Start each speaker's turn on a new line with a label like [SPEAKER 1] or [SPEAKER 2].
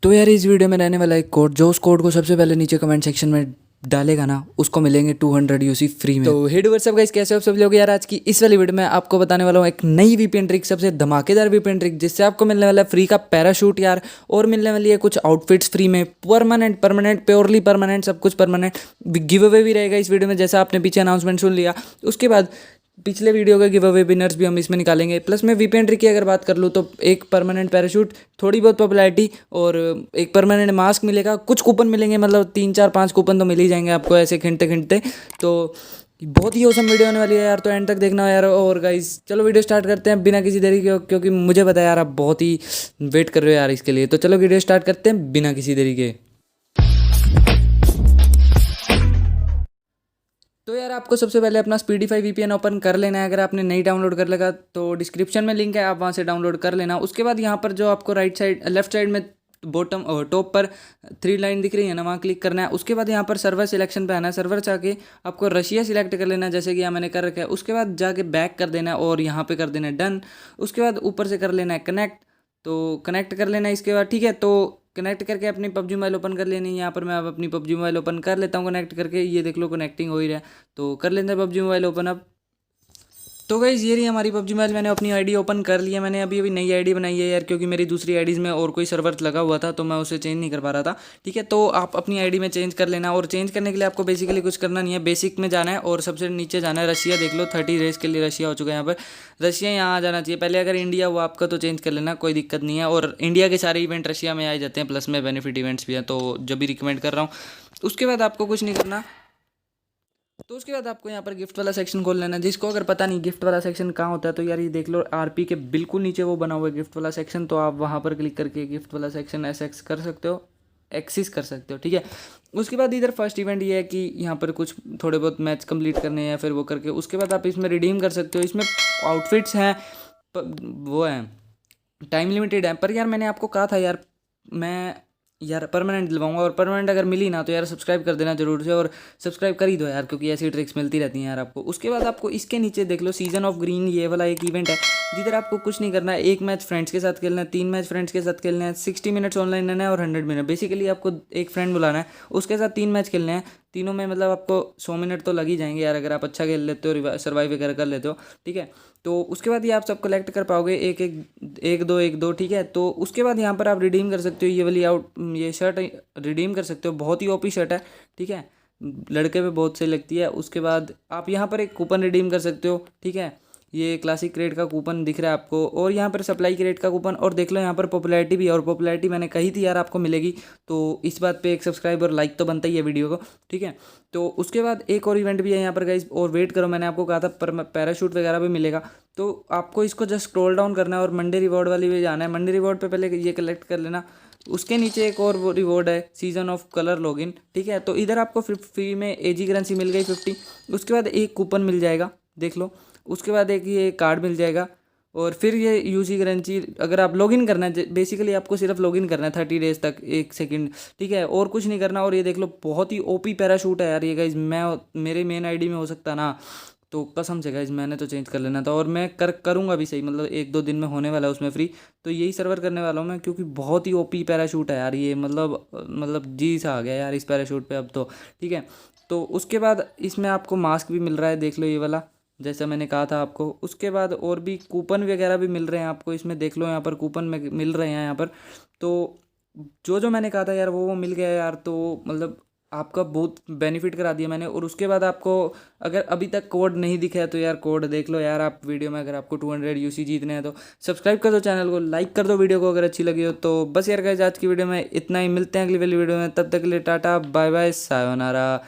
[SPEAKER 1] तो यार इस वीडियो में रहने वाला एक कोड, जो उस कोड को सबसे पहले नीचे कमेंट सेक्शन में डालेगा ना, उसको मिलेंगे 200 यूसी फ्री में। तो हे डू व्हाट्स अप गाइस, कैसे हो आप सब लोग। यार आज की इस वाली वीडियो में आपको बताने वाला हूँ एक नई वीपीएन ट्रिक, सबसे धमाकेदार वीपीएन ट्रिक, जिससे आपको मिलने वाला है फ्री का पैराशूट यार, और मिलने वाली है कुछ आउटफिट्स फ्री में, परमानेंट प्योरली परमानेंट, सब कुछ परमानेंट। गिव अवे भी रहेगा इस वीडियो में, जैसा आपने पीछे अनाउंसमेंट सुन लिया। उसके बाद पिछले वीडियो के गिव अवे विनर्स भी हम इसमें निकालेंगे। प्लस मैं वीपीएन ट्रिक की अगर बात कर लूँ तो एक परमानेंट पैराशूट, थोड़ी बहुत पॉपुलैरिटी, और एक परमानेंट मास्क मिलेगा, कुछ कूपन मिलेंगे, मतलब 3 4 5 कूपन तो मिल ही जाएंगे आपको ऐसे खिंचते खिंचते। तो बहुत ही औसम वीडियो होने वाली है यार, तो एंड तक देखना यार। और गाइस चलो वीडियो स्टार्ट करते हैं बिना किसी देरी के, क्योंकि मुझे पता है यार आप बहुत ही वेट कर रहे हो यार इसके लिए। तो चलो वीडियो स्टार्ट करते हैं बिना किसी देरी के। तो यार आपको सबसे पहले अपना स्पीडीफाई वीपीएन ओपन कर लेना है। अगर आपने नहीं डाउनलोड कर लगा तो डिस्क्रिप्शन में लिंक है, आप वहाँ से डाउनलोड कर लेना। उसके बाद यहाँ पर जो आपको राइट साइड लेफ्ट साइड में बॉटम और टॉप पर 3 लाइन दिख रही है ना, वहाँ क्लिक करना है। उसके बाद यहाँ पर सर्वर सिलेक्शन पे आना है। सर्वर जाके आपको रशिया सिलेक्ट कर लेना है, जैसे कि यहाँ मैंने कर रखा है। उसके बाद जाके बैक कर देना है और यहाँ पे कर देना है डन। उसके बाद ऊपर से कर लेना है कनेक्ट, तो कनेक्ट कर लेना है इसके बाद, ठीक है। तो कनेक्ट करके अपनी पबजी मोबाइल ओपन कर लेनी है। यहाँ पर मैं अब अपनी पबजी मोबाइल ओपन कर लेता हूँ कनेक्ट करके, ये देख लो कनेक्टिंग हो ही रहा है। तो कर लेते हैं पबजी मोबाइल ओपन अब। तो गाइस ये रही हमारी पबजी मोबाइल, मैंने अपनी आईडी ओपन कर लिया। मैंने अभी अभी नई आईडी बनाई है यार, क्योंकि मेरी दूसरी आईडीज़ में और कोई सर्वर लगा हुआ था, तो मैं उसे चेंज नहीं कर पा रहा था, ठीक है। तो आप अपनी आईडी में चेंज कर लेना, और चेंज करने के लिए आपको बेसिकली कुछ करना नहीं है, बेसिक में जाना है और सबसे नीचे जाना है रशिया। देख लो 30 डेज के लिए रशिया हो चुका है यहाँ पर। रशिया यहाँ आ जाना चाहिए पहले। अगर इंडिया हुआ आपका तो चेंज कर लेना, कोई दिक्कत नहीं है। और इंडिया के सारे इवेंट रशिया में आ जाते हैं, प्लस में बेनिफिट इवेंट्स भी हैं, तो जब भी रिकमेंड कर रहा हूँ। उसके बाद आपको कुछ नहीं करना। तो उसके बाद आपको यहाँ पर गिफ्ट वाला सेक्शन खोल लेना है। जिसको अगर पता नहीं गिफ्ट वाला सेक्शन कहाँ होता है, तो यार ये देख लो आरपी के बिल्कुल नीचे वो बना हुआ है गिफ्ट वाला सेक्शन। तो आप वहाँ पर क्लिक करके गिफ्ट वाला सेक्शन एक्सेस कर सकते हो, ठीक है। उसके बाद इधर फर्स्ट इवेंट ये है कि यहाँ पर कुछ थोड़े बहुत मैच कंप्लीट करने हैं, या फिर वो करके उसके बाद आप इसमें रिडीम कर सकते हो। इसमें आउटफिट्स हैं, वो हैं, टाइम लिमिटेड है। पर यार मैंने आपको कहा था यार, मैं यार परमानेंट दिलवाऊंगा, और परमानेंट अगर मिली ना तो यार सब्सक्राइब कर देना जरूर से, और सब्सक्राइब कर ही दो यार, क्योंकि ऐसी ट्रिक्स मिलती रहती हैं यार आपको। उसके बाद आपको इसके नीचे देख लो सीजन ऑफ ग्रीन, ये वाला एक इवेंट है, जिधर आपको कुछ नहीं करना है। 1 मैच फ्रेंड्स के साथ खेलना है, 3 मैच फ्रेंड्स के साथ खेलना है, 60 मिनट्स ऑनलाइन रहना है, और 100 मिनट। बेसिकली आपको एक फ्रेंड बुलाना है, उसके साथ 3 मैच खेलने हैं। तीनों में मतलब आपको 100 मिनट तो लग ही जाएंगे यार, अगर आप अच्छा खेल लेते हो, सर्वाइव वगैरह कर लेते हो, ठीक है। तो उसके बाद ये आप सब कलेक्ट कर पाओगे, एक दो, ठीक है। तो उसके बाद यहाँ पर आप रिडीम कर सकते हो ये वाली ये शर्ट रिडीम कर सकते हो, बहुत ही ओपी शर्ट है, ठीक है। लड़के पे बहुत सही लगती है। उसके बाद आप यहाँ पर एक कूपन रिडीम कर सकते हो, ठीक है। ये क्लासिक क्रेड का कूपन दिख रहा है आपको, और यहाँ पर सप्लाई क्रेड का कूपन, और देख लो यहाँ पर पॉपुलैरिटी भी है, और पॉपुलैरिटी मैंने कही थी यार आपको मिलेगी। तो इस बात पे एक सब्सक्राइब और लाइक तो बनता ही है वीडियो को, ठीक है। तो उसके बाद एक और इवेंट भी है यहाँ पर गाइस, और वेट करो, मैंने आपको कहा था पर पैराशूट वगैरह भी मिलेगा। तो आपको इसको जस्ट स्क्रॉल डाउन करना है और मंडे रिवॉर्ड वाली भी जाना है। मंडे रिवॉर्ड पे पहले ये कलेक्ट कर लेना। उसके नीचे एक और वो रिवॉर्ड है, सीजन ऑफ कलर लॉगिन, ठीक है। तो इधर आपको फ्री में एजी करेंसी मिल गई 50। उसके बाद एक कूपन मिल जाएगा, देख लो। उसके बाद एक ये कार्ड मिल जाएगा, और फिर ये यूसी करेंसी। अगर आप लॉगिन करना है, बेसिकली आपको सिर्फ लॉगिन करना है 30 डेज तक, 1 सेकंड, ठीक है, और कुछ नहीं करना। और ये देख लो बहुत ही ओपी पैराशूट है यार ये गाइज। मेरे मेन आईडी में हो सकता ना, तो कसम से गाइज मैंने तो चेंज कर लेना था, और मैं करूँगा भी सही, मतलब 1 2 दिन में होने वाला है उसमें फ्री। तो यही सर्वर करने वाला हूँ मैं, क्योंकि बहुत ही ओपी पैराशूट है यार ये, मतलब जी सा आ गया यार इस पैराशूट पे अब तो, ठीक है। तो उसके बाद इसमें आपको मास्क भी मिल रहा है, देख लो ये वाला, जैसा मैंने कहा था आपको। उसके बाद और भी कूपन वगैरह भी मिल रहे हैं आपको इसमें, देख लो यहाँ पर कूपन में मिल रहे हैं यहाँ पर। तो जो जो मैंने कहा था यार वो मिल गया यार, तो मतलब आपका बहुत बेनिफिट करा दिया मैंने। और उसके बाद आपको अगर अभी तक कोड नहीं दिखा है तो यार कोड देख लो यार आप वीडियो में। अगर आपको 200 यूसी जीतने हैं तो सब्सक्राइब कर दो चैनल को, लाइक कर दो वीडियो को अगर अच्छी लगी हो तो। बस यार गाइस आज की वीडियो में इतना ही, मिलते हैं अगली वाली वीडियो में, तब तक के लिए टाटा बाय बाय सायोनारा।